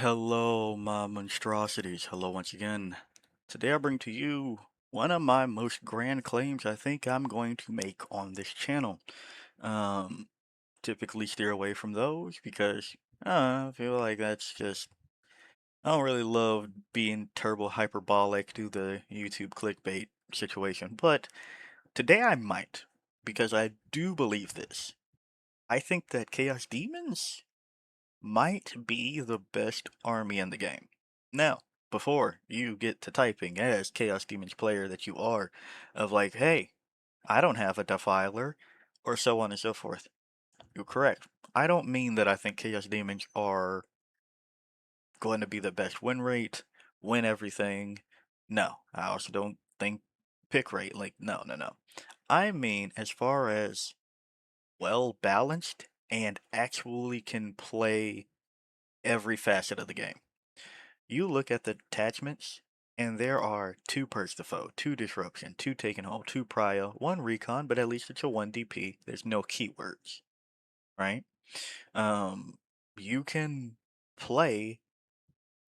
Hello, my monstrosities. Hello once again. Today I bring to you one of my most grand claims I think I'm going to make on this channel. Um, Typically steer away from those because I feel like I don't really love being turbo hyperbolic to the YouTube clickbait situation. But today I might, because I do believe this. I think that Chaos Demons might be the best army in the game. Now, before you get to typing as Chaos Demons player that you are, of like, hey, I don't have a Defiler, or so on and so forth. You're correct. I don't mean that I think Chaos Demons are going to be the best win rate, win everything. No, I also don't think pick rate, like, no. I mean, as far as well balanced and actually can play every facet of the game. You look at the attachments, and there are two Purge the Foe, two Disruption, two Taken Hold, two Prio, one Recon, but at least it's a 1 DP. There's no keywords, right? Um, you can play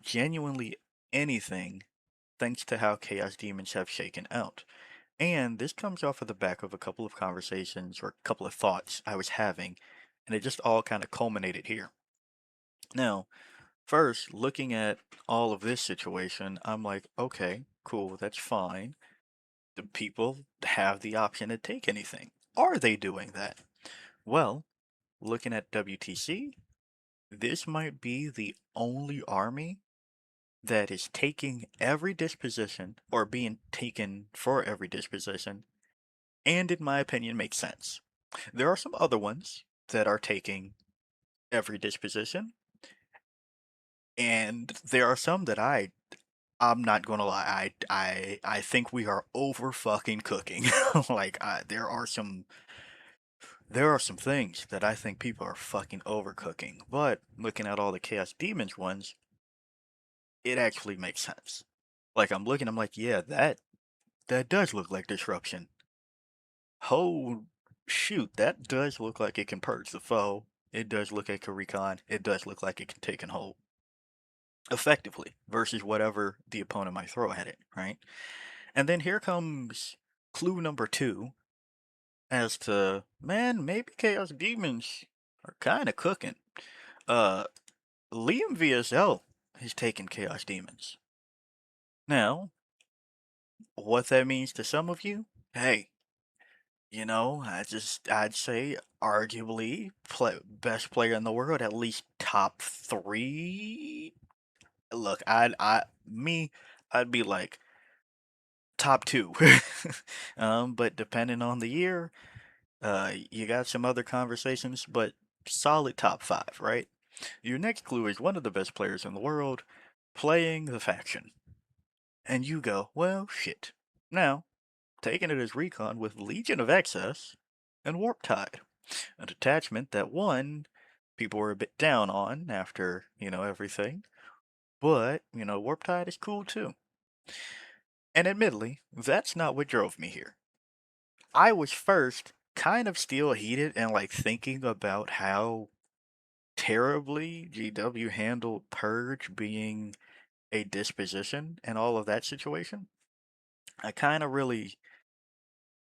genuinely anything thanks to how Chaos Demons have shaken out. And this comes off of the back of a couple of conversations or a couple of thoughts I was having, and it just all kind of culminated here. Now, first, looking at all of this situation, I'm like, okay, cool, that's fine. The people have the option to take anything. Are they doing that? Well, looking at WTC, this might be the only army that is taking every disposition or being taken for every disposition, and in my opinion, makes sense. There are some other ones that are taking every disposition, and there are some that I'm not gonna lie. I think we are over fucking cooking. Like there are some things that I think people are fucking overcooking. But looking at all the Chaos Demons ones, it actually makes sense. Like I'm looking, I'm like, yeah, that does look like disruption. Oh shoot, that does look like it can purge the foe. It does look like a recon. It does look like it can take and hold effectively versus whatever the opponent might throw at it, right? And then here comes clue number two as to, man, maybe Chaos Demons are kind of cooking. Uh, Liam VSL has taken Chaos Demons. Now, what that means to some of you, hey, I'd say arguably best player in the world, at least top three. Look, I'd be like top two. But depending on the year, you got some other conversations, but solid top five, right? Your next clue is one of the best players in the world playing the faction. And you go, well, shit. Now, taking it as recon with Legion of Excess and Warp Tide, a detachment that one, people were a bit down on after, everything. But, Warp Tide is cool too. And admittedly, that's not what drove me here. I was first kind of still heated and like thinking about how terribly GW handled Purge being a disposition and all of that situation. I kind of really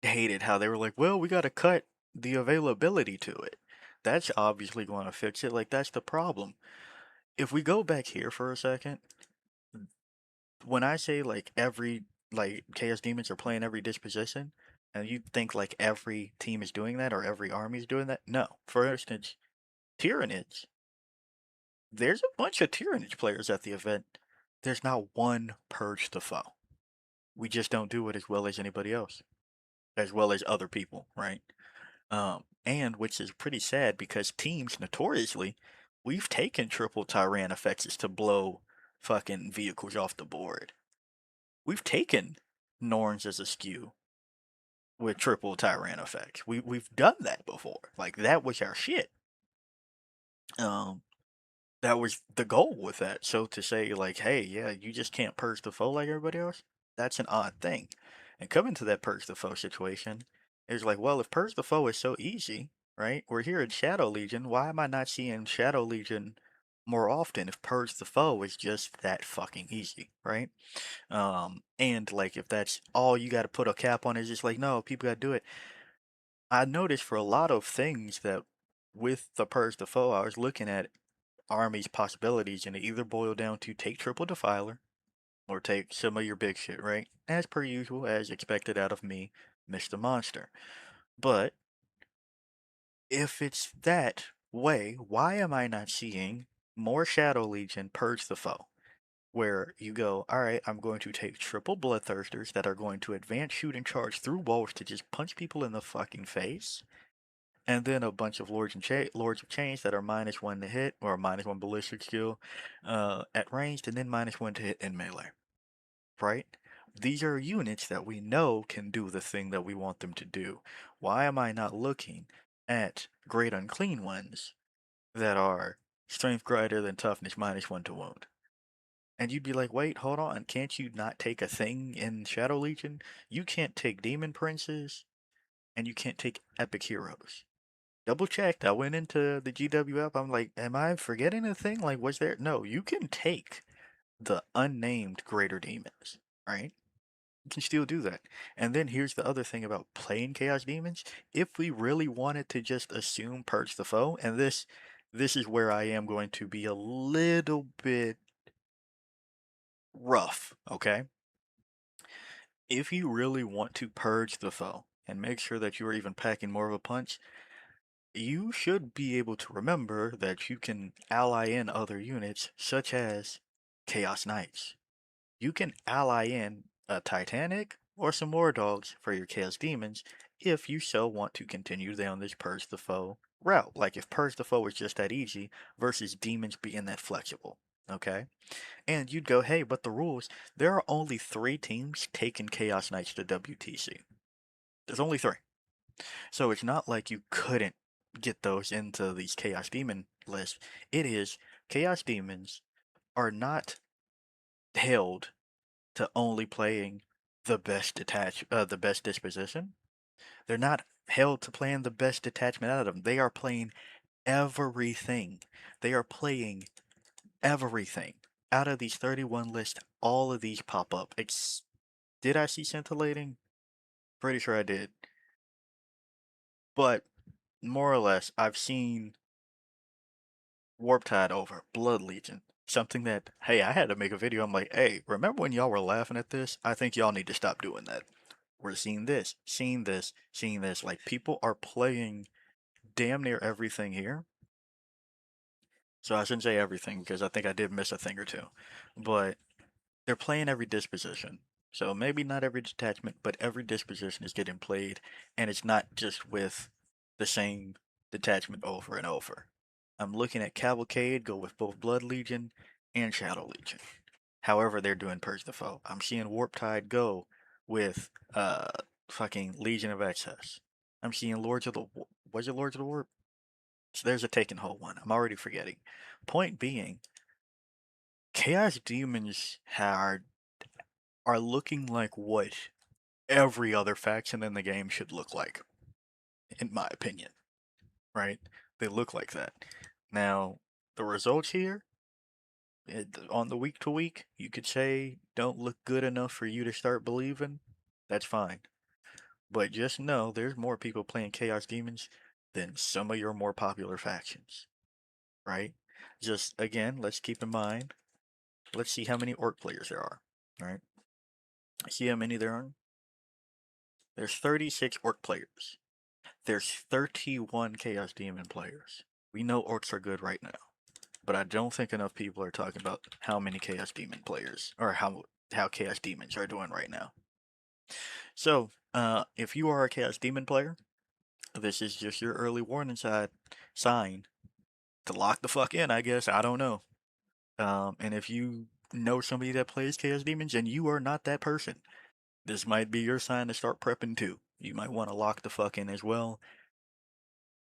hated how they were like, well, we got to cut the availability to it. That's obviously going to fix it. Like, that's the problem. If we go back here for a second, when I say like Chaos Demons are playing every disposition, and you think like every team is doing that or every army is doing that, no. For instance, Tyranids. There's a bunch of Tyranids players at the event. There's not one Purge the Foe. We just don't do it as well as anybody else, as well as other people, right? And which is pretty sad because teams notoriously, we've taken triple Tyran effects to blow fucking vehicles off the board. We've taken Norns as a skew with triple Tyran effects. We've done that before. Like that was our shit. Um, that was the goal with that. So to say like, hey, yeah, you just can't purge the foe like everybody else, that's an odd thing. And coming to that purge the foe situation, it's like, well, if purge the foe is so easy, right? We're here in Shadow Legion. Why am I not seeing Shadow Legion more often if Purge the Foe is just that fucking easy, right? And like if that's all you got to put a cap on is just like, no, people got to do it. I noticed for a lot of things that with the Purge the Foe, I was looking at army's possibilities, and it either boiled down to take Triple Defiler or take some of your big shit, right? As per usual, as expected out of me, Mr. Monster. But if it's that way, why am I not seeing more Shadow Legion Purge the Foe? Where you go, alright, I'm going to take triple Bloodthirsters that are going to advance, shoot, and charge through walls to just punch people in the fucking face. And then a bunch of Lords of Change that are -1 to hit, or -1 ballistic skill at ranged, and then -1 to hit in melee. Right? These are units that we know can do the thing that we want them to do. Why am I not looking at Great Unclean Ones that are strength greater than toughness -1 to wound? And you'd be like, wait, hold on, can't you not take a thing in Shadow Legion? You can't take Demon Princes, and you can't take Epic Heroes. Double checked. I went into the GW app. I'm like, am I forgetting a thing? Like, was there? No, you can take the unnamed Greater Demons, right? You can still do that. And then here's the other thing about playing Chaos Demons. If we really wanted to just assume Purge the Foe, and this is where I am going to be a little bit rough, okay? If you really want to purge the foe and make sure that you are even packing more of a punch, you should be able to remember that you can ally in other units such as Chaos Knights. You can ally in a Titanic or some War Dogs for your Chaos Demons if you so want to continue down this Purge the Foe route. Like if Purge the Foe was just that easy versus Demons being that flexible. Okay? And you'd go, hey, but the rules, there are only 3 teams taking Chaos Knights to WTC. There's only 3. So it's not like you couldn't get those into these Chaos Demon lists. It is Chaos Demons are not held to only playing the best disposition. They're not held to playing the best detachment out of them. They are playing everything. They are playing everything. Out of these 31 lists, all of these pop up. Did I see scintillating? Pretty sure I did. But more or less, I've seen Warp Tide over Blood Legion. Something that, hey, I had to make a video. I'm like, hey, remember when y'all were laughing at this? I think y'all need to stop doing that. We're seeing this, seeing this, seeing this. Like, people are playing damn near everything here. So I shouldn't say everything because I think I did miss a thing or two. But they're playing every disposition. So maybe not every detachment, but every disposition is getting played, and it's not just with the same detachment over and over. I'm looking at Cavalcade go with both Blood Legion and Shadow Legion. However, they're doing Purge the Foe. I'm seeing Warp Tide go with fucking Legion of Excess. I'm seeing Lords of the was it Lords of the Warp? So there's a Taken Hold one. I'm already forgetting. Point being, Chaos Demons are looking like what every other faction in the game should look like, in my opinion. Right? They look like that. Now, the results here, on the week to week, you could say don't look good enough for you to start believing. That's fine. But just know there's more people playing Chaos Demons than some of your more popular factions. Right? Just again, let's keep in mind, let's see how many Orc players there are. Right? See how many there are? There's 36 Orc players. There's 31 Chaos Demon players. We know Orcs are good right now, but I don't think enough people are talking about how many Chaos Demon players, or how Chaos Demons are doing right now. So, if you are a Chaos Demon player, this is just your early warning sign to lock the fuck in, I guess. I don't know. And if you know somebody that plays Chaos Demons and you are not that person, this might be your sign to start prepping too. You might want to lock the fuck in as well.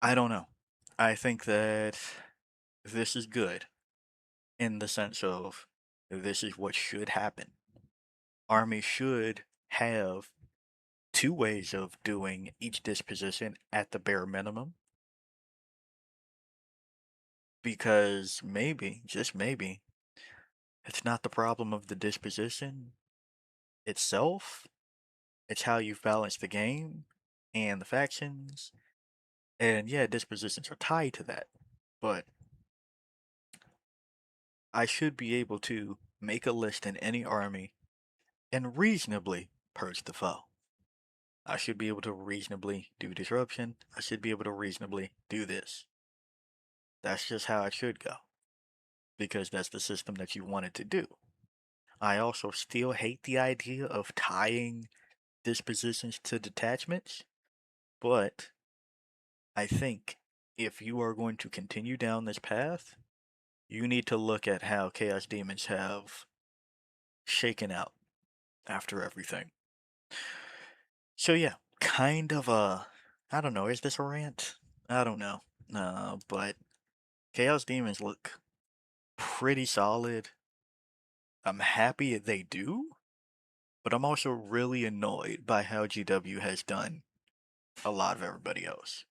I don't know. I think that this is good in the sense of this is what should happen. Army should have 2 ways of doing each disposition at the bare minimum. because maybe, just maybe, it's not the problem of the disposition itself. It's how you balance the game and the factions. And yeah, dispositions are tied to that. But I should be able to make a list in any army and reasonably purge the foe. I should be able to reasonably do disruption. I should be able to reasonably do this. That's just how it should go. Because that's the system that you wanted to do. I also still hate the idea of tying dispositions to detachments, but I think if you are going to continue down this path, you need to look at how Chaos Demons have shaken out after everything. So yeah, kind of a, I don't know, is this a rant? I don't know. But Chaos Demons look pretty solid. I'm happy they do, but I'm also really annoyed by how GW has done a lot of everybody else.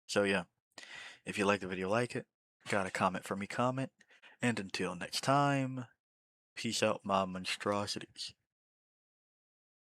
So yeah, if you like the video, like it. Got a comment for me, comment. And until next time, peace out, my monstrosities.